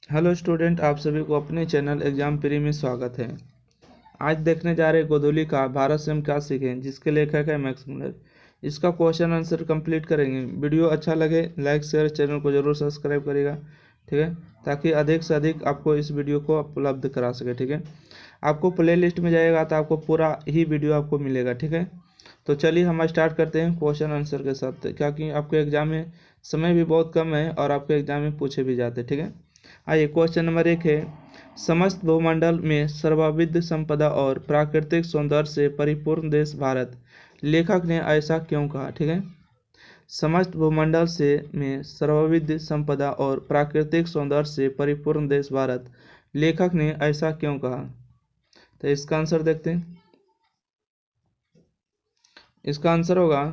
Hello student, आप सभी को अपने चैनल एग्जाम प्री में स्वागत है। आज देखने जा रहे गोधूली का भारत से हम क्या सीखें, जिसके लेखक है मैक्स मुलर। इसका क्वेश्चन आंसर कंप्लीट करेंगे। वीडियो अच्छा लगे लाइक शेयर, चैनल को जरूर सब्सक्राइब करेगा, ठीक है, ताकि अधिक से अधिक आपको इस वीडियो को उपलब्ध करा सके, ठीक है। आपको प्ले लिस्ट में जाएगा तो आपको पूरा ही वीडियो आपको मिलेगा, ठीक है। तो चलिए हम स्टार्ट करते हैं क्वेश्चन आंसर के साथ, क्योंकि आपके एग्जाम में समय भी बहुत कम है और आपके एग्जाम में पूछे भी जाते हैं, ठीक है। आइए क्वेश्चन नंबर 1 है, समस्त भूमंडल में सर्वविध संपदा और प्राकृतिक सौंदर्य से परिपूर्ण देश भारत, लेखक ने ऐसा क्यों कहा, ठीक है। समस्त भूमंडल से में सर्वविध संपदा और प्राकृतिक सौंदर्य से परिपूर्ण देश भारत, लेखक ने ऐसा क्यों कहा। तो इसका आंसर देखते हैं। इसका आंसर होगा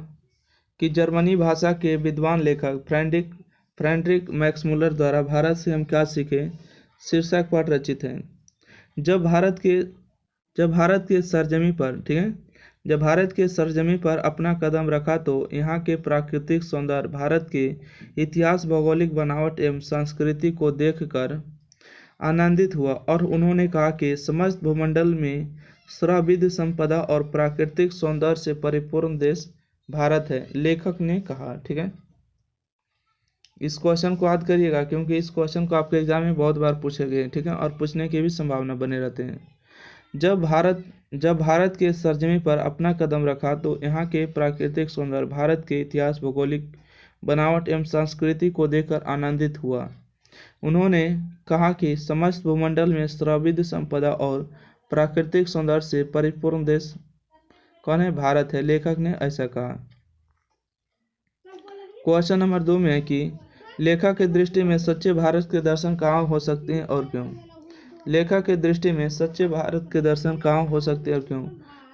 कि जर्मनी भाषा के विद्वान लेखक फ्रेडरिक मैक्समुलर द्वारा भारत से हम क्या सीखे शीर्षक पाठ रचित है। जब भारत के सरजमी पर, ठीक है, जब भारत के सरजमी पर अपना कदम रखा तो यहाँ के प्राकृतिक सौंदर्य, भारत के इतिहास, भौगोलिक बनावट एवं संस्कृति को देखकर आनंदित हुआ और उन्होंने कहा कि समस्त भूमंडल में सर्वविध संपदा और प्राकृतिक सौंदर्य से परिपूर्ण देश भारत है, लेखक ने कहा, ठीक है। इस क्वेश्चन को याद करिएगा, क्योंकि इस क्वेश्चन को आपके एग्जाम में बहुत बार पूछे गए, ठीक है, और पूछने की भी संभावना बने रहते हैं। जब भारत के सरजमी पर अपना कदम रखा तो यहाँ के प्राकृतिक सौंदर्य, भारत के इतिहास, भौगोलिक बनावट एवं संस्कृति को देखकर आनंदित हुआ। उन्होंने कहा कि समस्त भूमंडल में सर्वविध संपदा और प्राकृतिक सौंदर्य से परिपूर्ण देश कौन है, भारत है, लेखक ने ऐसा कहा। क्वेश्चन नंबर 2 में है कि लेखक की दृष्टि में सच्चे भारत के दर्शन कहाँ हो सकते हैं और क्यों। लेखक की दृष्टि में सच्चे भारत के दर्शन कहाँ हो सकते हैं और क्यों।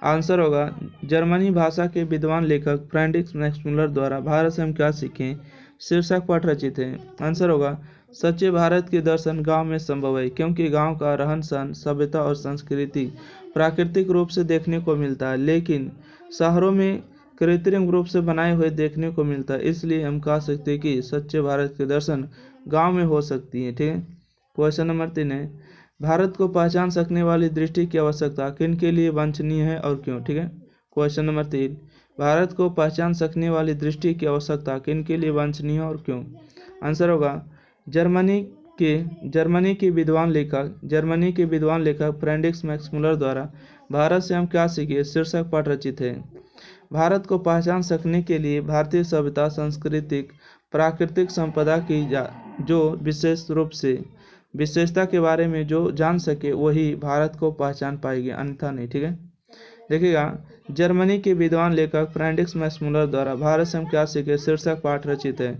आंसर होगा जर्मनी भाषा के विद्वान लेखक फ्रेडरिक मैक्समुलर द्वारा भारत से हम क्या सीखें शीर्षक पाठ रचित है। आंसर होगा सच्चे भारत के दर्शन गांव में संभव है, क्योंकि गांव का रहन सहन, सभ्यता और संस्कृति प्राकृतिक रूप से देखने को मिलता है, लेकिन शहरों में कृत्रिम रूप से बनाए हुए देखने को मिलता है। इसलिए हम कह सकते हैं कि सच्चे भारत के दर्शन गांव में हो सकती है, ठीक है। क्वेश्चन नंबर 3 है, भारत को पहचान सकने वाली दृष्टि की आवश्यकता किन के लिए वांछनीय है और क्यों, ठीक है। क्वेश्चन नंबर 3, भारत को पहचान सकने वाली दृष्टि की आवश्यकता किन के लिए वांछनीय है और क्यों। आंसर होगा जर्मनी के विद्वान लेखक फ्रेडरिक मैक्समुलर द्वारा भारत से हम क्या सीखे शीर्षक पाठ रचित है। भारत को पहचान सकने के लिए भारतीय सभ्यता, सांस्कृतिक, प्राकृतिक संपदा की जो विशेष रूप से विशेषता के बारे में जो जान सके वही भारत को पहचान पाएगी, अन्यथा नहीं, ठीक है। देखिएगा, जर्मनी के विद्वान लेखक फ्रेडरिक मैक्समुलर द्वारा भारत से हम क्या सीखे शीर्षक पाठ रचित है।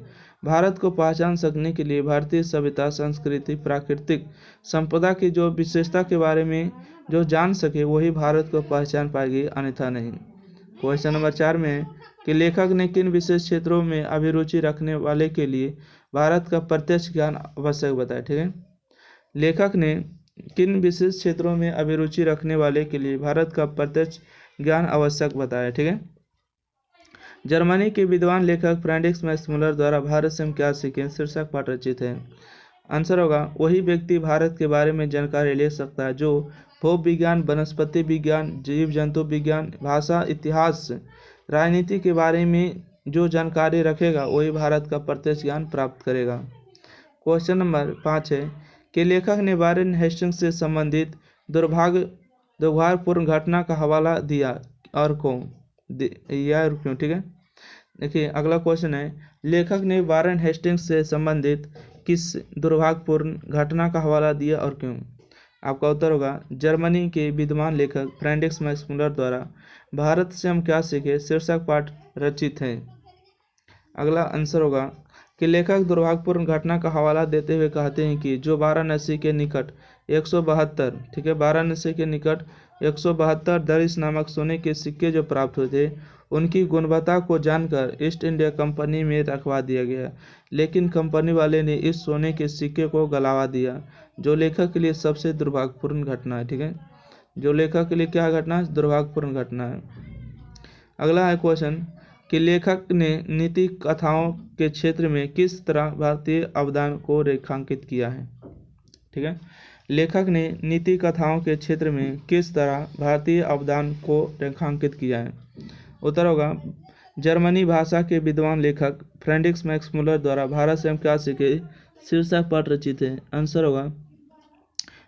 भारत को पहचान सकने के लिए भारतीय सभ्यता, संस्कृति, प्राकृतिक संपदा की जो विशेषता के बारे में जो जान सके वही भारत को पहचान पाएगी, अन्यथा नहीं। क्वेश्चन नंबर 4 में है कि लेखक ने किन विशेष क्षेत्रों में अभिरुचि रखने वाले के लिए भारत का प्रत्यक्ष ज्ञान आवश्यक बताया, ठीक है। लेखक ने किन विशेष क्षेत्रों में अभिरुचि रखने वाले के लिए भारत का प्रत्यक्ष ज्ञान आवश्यक बताया, ठीक है। जर्मनी के विद्वान लेखक फ्रेडरिक मैक्समुलर द्वारा भारत से हम क्या सीखें शीर्षक पाठ रचित है। आंसर होगा वही व्यक्ति भारत के बारे में जानकारी ले सकता है जो भू विज्ञान, वनस्पति विज्ञान, जीव जंतु विज्ञान, भाषा, इतिहास, राजनीति के बारे में जो जानकारी रखेगा वही भारत का प्रत्यक्ष ज्ञान प्राप्त करेगा। क्वेश्चन नंबर 5 है कि लेखक ने वारेन हेस्टिंग्स से संबंधित दुर्भाग्यपूर्ण घटना का हवाला दिया और क्यों, ठीक है। देखिए अगला क्वेश्चन है, लेखक ने वारेन हेस्टिंग्स से संबंधित किस दुर्भाग्यपूर्ण घटना का हवाला दिया और क्यों। आपका उत्तर होगा जर्मनी के विद्वान लेखक फ्रेडरिक मैक्समुलर द्वारा भारत से हम क्या सीखे शीर्षक पाठ रचित है। अगला आंसर होगा कि लेखक दुर्भाग्यपूर्ण घटना का हवाला देते हुए कहते हैं कि जो वाराणसी के निकट 172, ठीक है, वाराणसी के निकट 172 दरिस नामक सोने के सिक्के जो प्राप्त हुए थे उनकी गुणवत्ता को जानकर ईस्ट इंडिया कंपनी में रखवा दिया गया, लेकिन कंपनी वाले ने इस सोने के सिक्के को गलावा दिया, जो लेखक के लिए सबसे दुर्भाग्यपूर्ण घटना है, ठीक है। जो लेखक के लिए क्या घटना है, दुर्भाग्यपूर्ण घटना है। अगला है क्वेश्चन कि लेखक ने नीति कथाओं के क्षेत्र में किस तरह भारतीय अवदान को रेखांकित किया है। ठीक है। लेखक ने नीति कथाओं के क्षेत्र में किस तरह भारतीय अवदान को रेखांकित किया है? उत्तर होगा जर्मनी भाषा के विद्वान लेखक फ्रेडरिक मैक्समुलर द्वारा भारत से हम क्या सीखे शीर्षक पाठ रचित है। आंसर होगा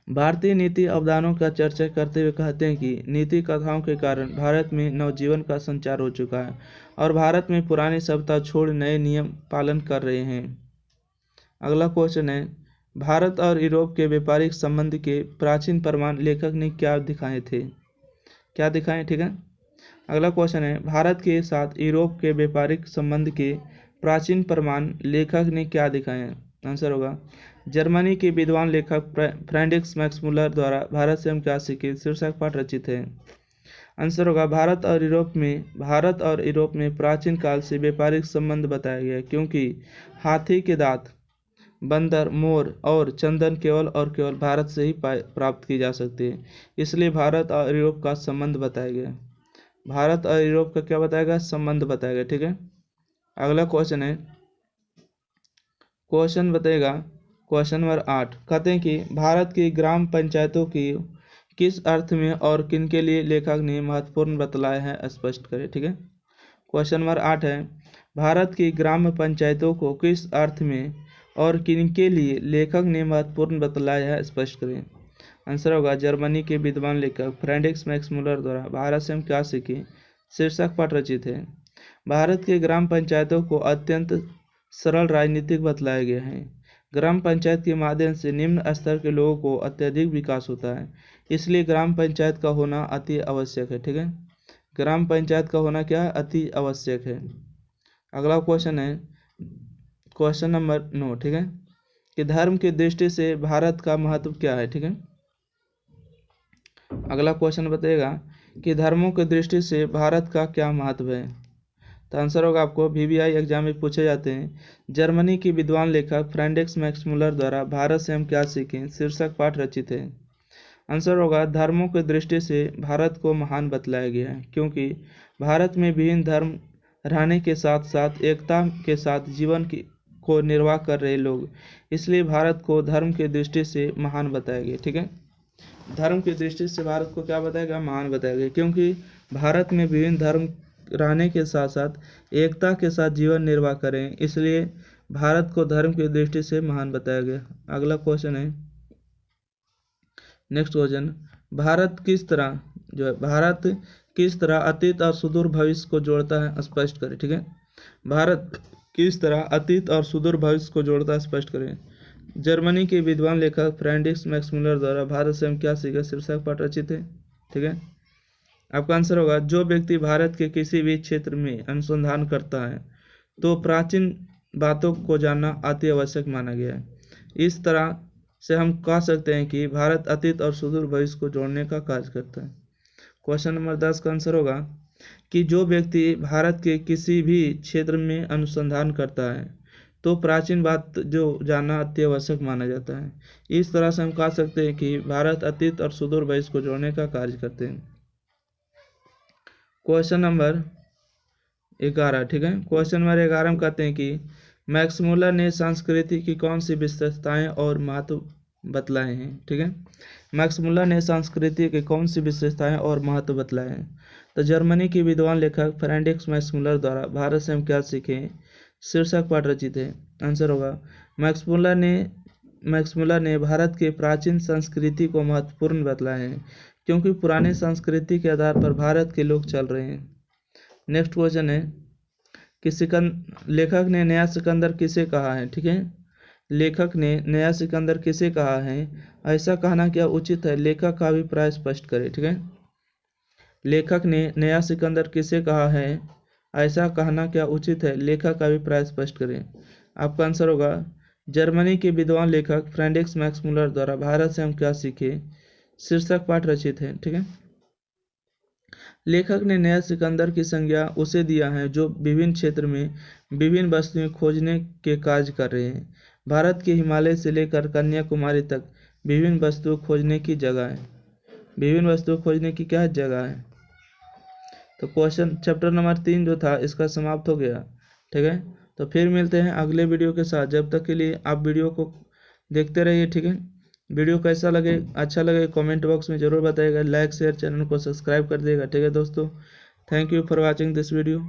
भारतीय नीति अवदानों का चर्चा करते हुए कहते हैं कि नीति कथाओं के कारण भारत में नवजीवन का संचार हो चुका है और भारत में पुरानी सभ्यता छोड़ नए नियम पालन कर रहे हैं। अगला क्वेश्चन है भारत और यूरोप के व्यापारिक संबंध के प्राचीन प्रमाण लेखक ने क्या दिखाए थे? क्या दिखाए? ठीक है। अगला क्वेश्चन है भारत के साथ यूरोप के व्यापारिक संबंध के प्राचीन प्रमाण लेखक ने क्या दिखाए हैं? आंसर होगा जर्मनी के विद्वान लेखक फ्रेडरिक मैक्समुलर द्वारा भारत से हम क्या सीखे शीर्षक पाठ रचित है। आंसर होगा भारत और यूरोप में प्राचीन काल से व्यापारिक संबंध बताया गया क्योंकि हाथी के दांत, बंदर, मोर और चंदन केवल और केवल भारत से ही प्राप्त की जा सकती है, इसलिए भारत और यूरोप का संबंध बताया गया। भारत और यूरोप का क्या बताया गया? संबंध बताया गया। ठीक है। अगला क्वेश्चन है क्वेश्चन बताएगा क्वेश्चन नंबर 8 कहते हैं कि भारत की ग्राम पंचायतों की किस अर्थ में और किनके लिए लेखक ने महत्वपूर्ण बतलाया है स्पष्ट करें। ठीक है। क्वेश्चन नंबर 8 है भारत की ग्राम पंचायतों को किस अर्थ में और किनके लिए लेखक ने महत्वपूर्ण बतलाया है स्पष्ट करें। आंसर होगा जर्मनी के विद्वान लेखक फ्रेडरिक मैक्समुलर द्वारा भारत से हम क्या सीखे शीर्षक पाठ रचित है। भारत के ग्राम पंचायतों को अत्यंत सरल राजनीतिक बतलाया गया है। ग्राम पंचायत के माध्यम से निम्न स्तर के लोगों को अत्यधिक विकास होता है, इसलिए ग्राम पंचायत का होना अति आवश्यक है। ठीक है। ग्राम पंचायत का होना क्या है? अति आवश्यक है। अगला क्वेश्चन है क्वेश्चन नंबर 9। ठीक है कि धर्म की दृष्टि से भारत का महत्व क्या है। ठीक है। अगला क्वेश्चन बताएगा कि धर्मों की दृष्टि से भारत का क्या महत्व है। तो आंसर होगा आपको VBI एग्जाम में पूछे जाते हैं जर्मनी की विद्वान लेखक फ्रेडरिक मैक्समुलर द्वारा भारत से हम क्या सीखें शीर्षक पाठ रचित है। आंसर होगा धर्मों की दृष्टि से भारत को महान बतलाया गया है क्योंकि भारत में विभिन्न धर्म रहने के साथ साथ एकता के साथ जीवन को निर्वाह कर रहे लोग, इसलिए भारत को धर्म की दृष्टि से महान बताया गया। ठीक है। धर्म की दृष्टि से भारत को क्या बताया गया? महान बताया गया क्योंकि भारत में विभिन्न धर्म रहने के साथ साथ एकता के साथ जीवन निर्वाह करें, इसलिए भारत को धर्म की दृष्टि से महान बताया गया। अगला क्वेश्चन है नेक्स्ट क्वेश्चन भारत किस तरह अतीत और सुदूर भविष्य को जोड़ता है स्पष्ट करें। ठीक है। भारत किस तरह अतीत और सुदूर भविष्य को जोड़ता है स्पष्ट करें। जर्मनी के विद्वान लेखक फ्रेडरिक मैक्समुलर द्वारा भारत से हम क्या सीखे शीर्षक पाठ रचित है। ठीक है। आपका आंसर होगा जो व्यक्ति भारत के किसी भी क्षेत्र में अनुसंधान करता है तो प्राचीन बातों को जानना अति आवश्यक माना गया है। इस तरह से हम कह सकते हैं कि भारत अतीत और सुदूर भविष्य को जोड़ने का कार्य करता है। क्वेश्चन नंबर 10 का आंसर होगा कि जो व्यक्ति भारत के किसी भी क्षेत्र में अनुसंधान करता है तो प्राचीन बात जो जानना अति आवश्यक माना जाता है। इस तरह से हम कह सकते हैं कि भारत अतीत और सुदूर भविष्य को जोड़ने का कार्य करते हैं। Question number 11। ठीक है। क्वेश्चन नंबर 11 में कहते हैं कि मैक्समुलर ने संस्कृति की कौन सी विशेषताएं और महत्व बतलाए हैं। ठीक है। मैक्समुलर ने संस्कृति की कौन सी विशेषताएं और महत्व बतलाए हैं। तो जर्मनी के विद्वान लेखक फ्रेडरिक मैक्समुलर द्वारा भारत से हम क्या सीखें शीर्षक पाठ रचित है। आंसर होगा मैक्समुलर ने भारत के प्राचीन संस्कृति को महत्वपूर्ण बतलाया है क्योंकि पुराने संस्कृति के आधार पर भारत के लोग चल रहे हैं। नेक्स्ट क्वेश्चन है कि लेखक ने नया सिकंदर किसे कहा है। ठीक है। लेखक ने नया सिकंदर किसे कहा है, ऐसा कहना क्या उचित है, लेखक का अभिप्राय स्पष्ट करें। ठीक है। लेखक ने नया सिकंदर किसे कहा है, ऐसा कहना क्या उचित है, लेखक का अभिप्राय स्पष्ट करें। आपका आंसर होगा जर्मनी के विद्वान लेखक फ्रेडरिक मैक्समुलर द्वारा भारत से हम क्या सीखे शीर्षक पाठ रचित है। ठीक है। लेखक ने नया सिकंदर की संज्ञा उसे दिया है जो विभिन्न क्षेत्र में विभिन्न वस्तुएं खोजने के कार्य कर रहे हैं। भारत के हिमालय से लेकर कन्याकुमारी तक विभिन्न वस्तुओं खोजने की जगह है। विभिन्न वस्तुओं खोजने की क्या जगह है। तो क्वेश्चन चैप्टर नंबर 3 जो था इसका समाप्त हो गया। ठीक है। तो फिर मिलते हैं अगले वीडियो के साथ। जब तक के लिए आप वीडियो को देखते रहिए। ठीक है। वीडियो कैसा लगे, अच्छा लगे कमेंट बॉक्स में ज़रूर बताइएगा। लाइक शेयर चैनल को सब्सक्राइब कर दिएगा। ठीक है दोस्तों, thank you for watching this video.